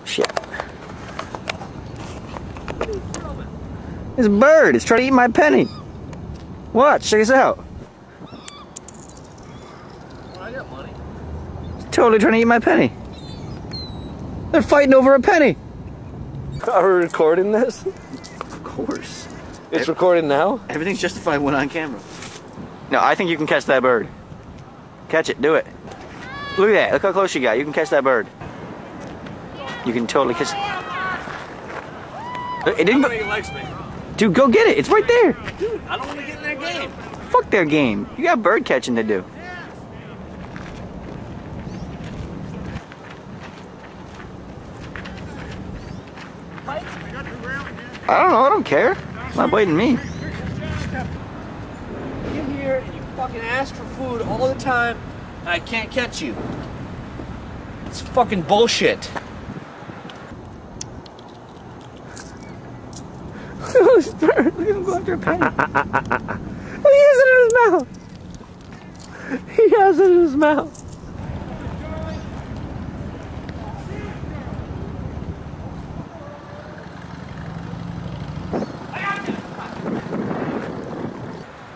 Shit. It's a bird. It's trying to eat my penny. Watch. Check this out. Well, I got money. It's totally trying to eat my penny. They're fighting over a penny. Are we recording this? Of course. It's recording now? Everything's justified when on camera. No, I think you can catch that bird. Catch it. Do it. Look at that. Look how close you got. You can catch that bird. You can totally catch it. It didn't go. He likes me. Dude, go get it. It's right there. Dude, I don't want to get in their game. Fuck their game. You got bird catching to do. I don't know. I don't care. It's not biting me. You get here and you fucking ask for food all the time, and I can't catch you. It's fucking bullshit. Look at him go after a penny. Oh, he has it in his mouth. He has it in his mouth.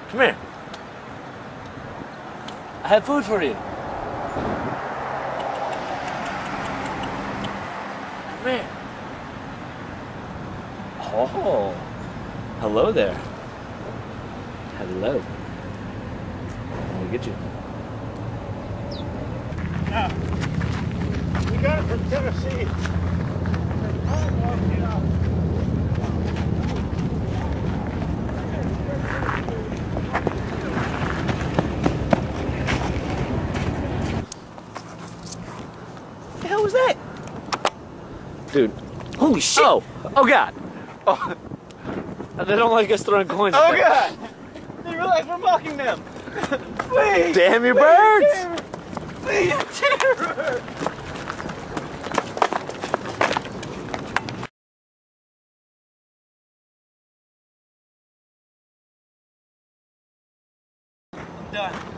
Come here. I have food for you. Come here. Oh, hello there. Hello. Let me get you. Yeah. We got it from Tennessee. What the hell was that? Dude. Holy shit. Oh. Oh God. Oh. They don't like us throwing coins. Oh God. They realize we're mocking them. Please. Damn your birds. Please, terror. Done.